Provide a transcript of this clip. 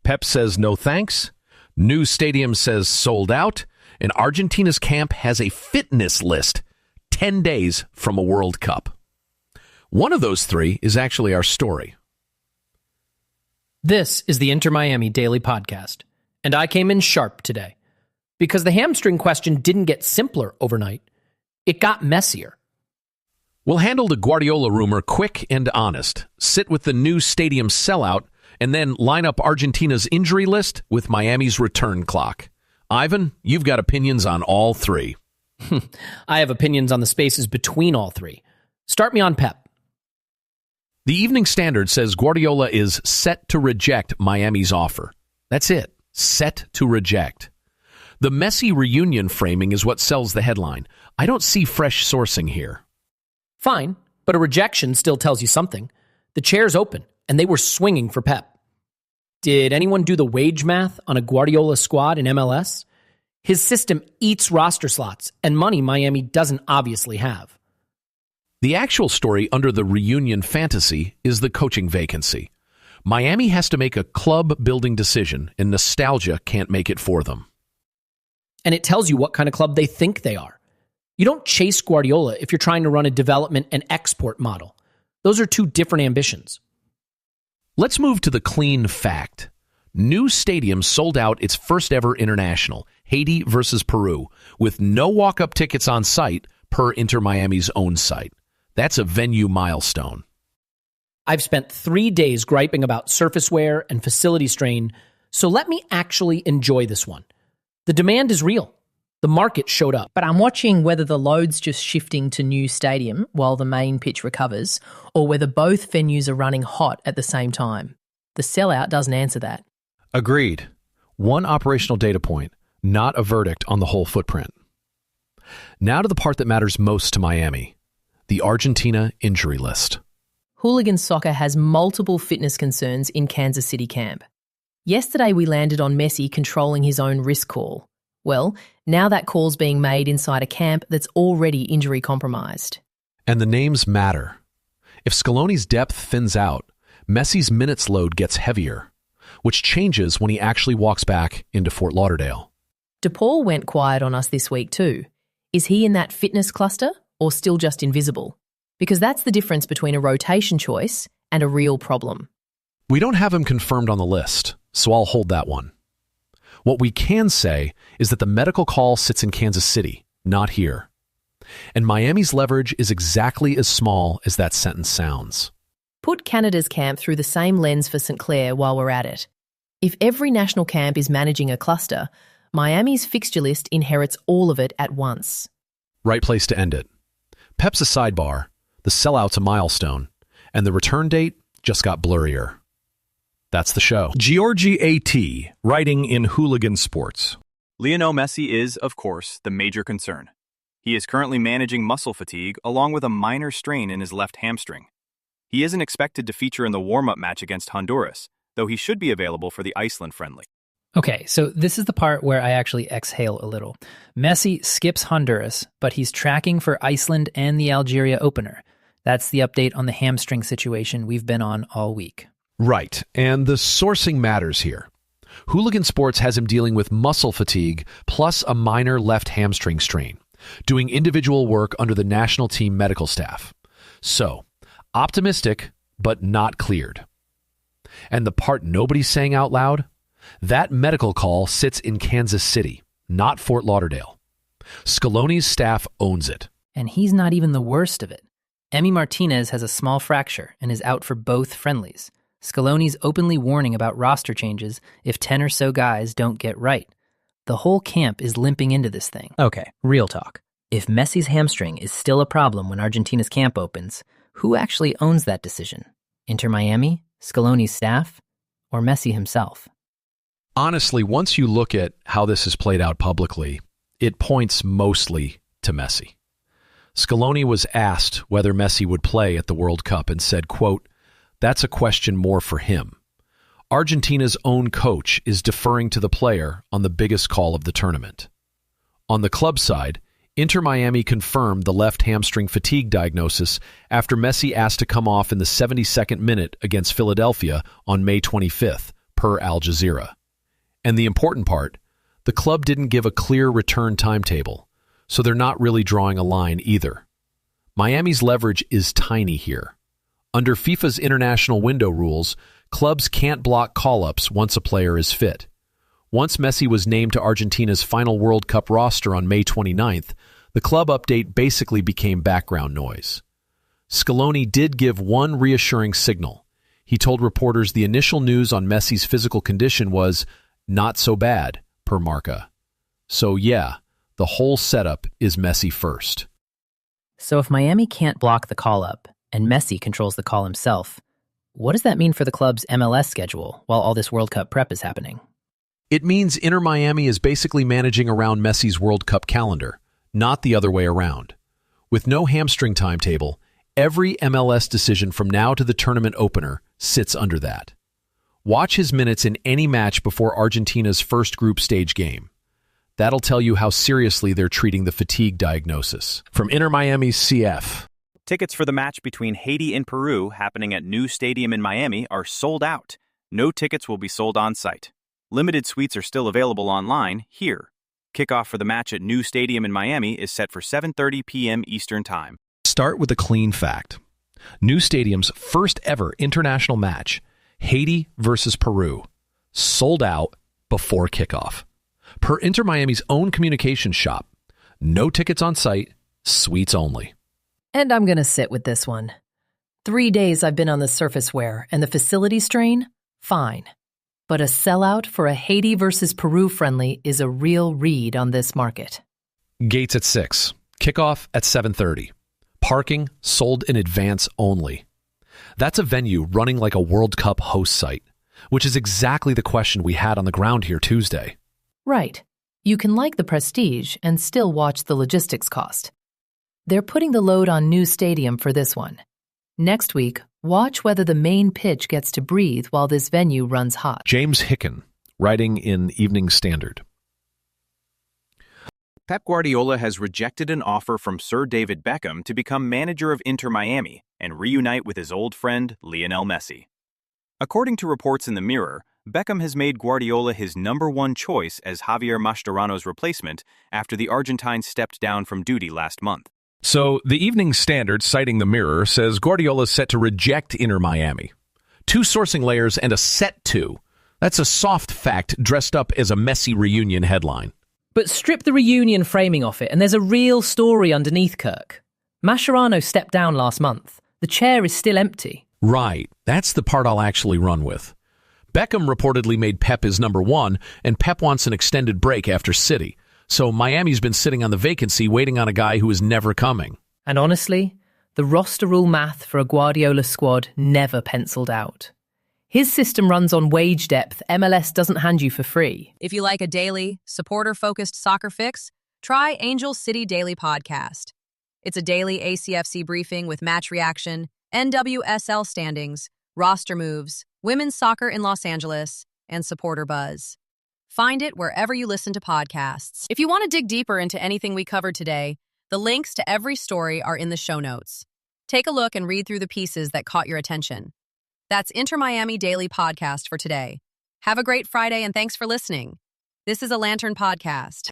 Pep says no thanks. New stadium says sold out. And Argentina's camp has a fitness list 10 days from a World Cup. One of those three is actually our story. This is the Inter Miami Daily Podcast, and I came in sharp today because the hamstring question didn't get simpler overnight. It got messier. We'll handle the Guardiola rumor quick and honest, sit with the new stadium sellout, and then line up Argentina's injury list with Miami's return clock. Ivan, you've got opinions on all three. I have opinions on the spaces between all three. Start me on Pep. The Evening Standard says Guardiola is set to reject Miami's offer. That's it. Set to reject. The Messi reunion framing is what sells the headline. I don't see fresh sourcing here. Fine, but a rejection still tells you something. The chair's open, and they were swinging for Pep. Did anyone do the wage math on a Guardiola squad in MLS? His system eats roster slots and money Miami doesn't obviously have. The actual story under the reunion fantasy is the coaching vacancy. Miami has to make a club-building decision, and nostalgia can't make it for them. And it tells you what kind of club they think they are. You don't chase Guardiola if you're trying to run a development and export model. Those are two different ambitions. Let's move to the clean fact. New Stadium sold out its first ever international, Haiti versus Peru, with no walk-up tickets on site per Inter Miami's own site. That's a venue milestone. I've spent 3 days griping about surface wear and facility strain, so let me actually enjoy this one. The demand is real. The market showed up. But I'm watching whether the load's just shifting to new stadium while the main pitch recovers, or whether both venues are running hot at the same time. The sellout doesn't answer that. Agreed. One operational data point, not a verdict on the whole footprint. Now to the part that matters most to Miami, the Argentina injury list. Hooligan Soccer has multiple fitness concerns in Kansas City camp. Yesterday we landed on Messi controlling his own wrist call. Well, now that call's being made inside a camp that's already injury compromised. And the names matter. If Scaloni's depth thins out, Messi's minutes load gets heavier, which changes when he actually walks back into Fort Lauderdale. DePaul went quiet on us this week too. Is he in that fitness cluster or still just invisible? Because that's the difference between a rotation choice and a real problem. We don't have him confirmed on the list, so I'll hold that one. What we can say is that the medical call sits in Kansas City, not here. And Miami's leverage is exactly as small as that sentence sounds. Put Canada's camp through the same lens for St. Clair while we're at it. If every national camp is managing a cluster, Miami's fixture list inherits all of it at once. Right place to end it. Pep's a sidebar, the sellout's a milestone, and the return date just got blurrier. That's the show. Georgie A.T., writing in Hooligan Sports. Lionel Messi is, of course, the major concern. He is currently managing muscle fatigue along with a minor strain in his left hamstring. He isn't expected to feature in the warm-up match against Honduras, though he should be available for the Iceland friendly. Okay, so this is the part where I actually exhale a little. Messi skips Honduras, but he's tracking for Iceland and the Algeria opener. That's the update on the hamstring situation we've been on all week. Right, and the sourcing matters here. Hooligan Sports has him dealing with muscle fatigue plus a minor left hamstring strain, doing individual work under the national team medical staff. So, optimistic, but not cleared. And the part nobody's saying out loud? That medical call sits in Kansas City, not Fort Lauderdale. Scaloni's staff owns it. And he's not even the worst of it. Emi Martinez has a small fracture and is out for both friendlies. Scaloni's openly warning about roster changes if 10 or so guys don't get right. The whole camp is limping into this thing. Okay, real talk. If Messi's hamstring is still a problem when Argentina's camp opens, who actually owns that decision? Inter Miami, Scaloni's staff, or Messi himself? Honestly, once you look at how this is played out publicly, it points mostly to Messi. Scaloni was asked whether Messi would play at the World Cup and said, quote, "That's a question more for him. Argentina's own coach is deferring to the player on the biggest call of the tournament." On the club side, Inter Miami confirmed the left hamstring fatigue diagnosis after Messi asked to come off in the 72nd minute against Philadelphia on May 25th, per Al Jazeera. And the important part, the club didn't give a clear return timetable, so they're not really drawing a line either. Miami's leverage is tiny here. Under FIFA's international window rules, clubs can't block call-ups once a player is fit. Once Messi was named to Argentina's final World Cup roster on May 29th, the club update basically became background noise. Scaloni did give one reassuring signal. He told reporters the initial news on Messi's physical condition was not so bad, per Marca. So yeah, the whole setup is Messi first. So if Miami can't block the call-up and Messi controls the call himself, what does that mean for the club's MLS schedule while all this World Cup prep is happening? It means Inter Miami is basically managing around Messi's World Cup calendar, not the other way around. With no hamstring timetable, every MLS decision from now to the tournament opener sits under that. Watch his minutes in any match before Argentina's first group stage game. That'll tell you how seriously they're treating the fatigue diagnosis. From Inter Miami's CF. Tickets for the match between Haiti and Peru happening at New Stadium in Miami are sold out. No tickets will be sold on site. Limited suites are still available online here. Kickoff for the match at New Stadium in Miami is set for 7:30 p.m. Eastern Time. Start with a clean fact. New Stadium's first ever international match, Haiti versus Peru, sold out before kickoff. Per Inter Miami's own communications shop, no tickets on site, suites only. And I'm going to sit with this one. 3 days I've been on the surface wear, and the facility strain? Fine. But a sellout for a Haiti versus Peru friendly is a real read on this market. Gates at 6. Kickoff at 7:30. Parking sold in advance only. That's a venue running like a World Cup host site, which is exactly the question we had on the ground here Tuesday. Right. You can like the prestige and still watch the logistics cost. They're putting the load on New Stadium for this one. Next week, watch whether the main pitch gets to breathe while this venue runs hot. James Hicken, writing in Evening Standard. Pep Guardiola has rejected an offer from Sir David Beckham to become manager of Inter Miami and reunite with his old friend Lionel Messi. According to reports in the Mirror, Beckham has made Guardiola his number one choice as Javier Mascherano's replacement after the Argentine stepped down from duty last month. So the Evening Standard, citing the Mirror, says Guardiola is set to reject Inter Miami. 2 sourcing layers and a set to. That's a soft fact dressed up as a Messi reunion headline. But strip the reunion framing off it, and there's a real story underneath, Kirk. Mascherano stepped down last month. The chair is still empty. Right. That's the part I'll actually run with. Beckham reportedly made Pep his number one, and Pep wants an extended break after City. So Miami's been sitting on the vacancy waiting on a guy who is never coming. And honestly, the roster rule math for a Guardiola squad never penciled out. His system runs on wage depth MLS doesn't hand you for free. If you like a daily, supporter-focused soccer fix, try Angel City Daily Podcast. It's a daily ACFC briefing with match reaction, NWSL standings, roster moves, women's soccer in Los Angeles, and supporter buzz. Find it wherever you listen to podcasts. If you want to dig deeper into anything we covered today, the links to every story are in the show notes. Take a look and read through the pieces that caught your attention. That's Inter Miami Daily Podcast for today. Have a great Friday and thanks for listening. This is a Lantern Podcast.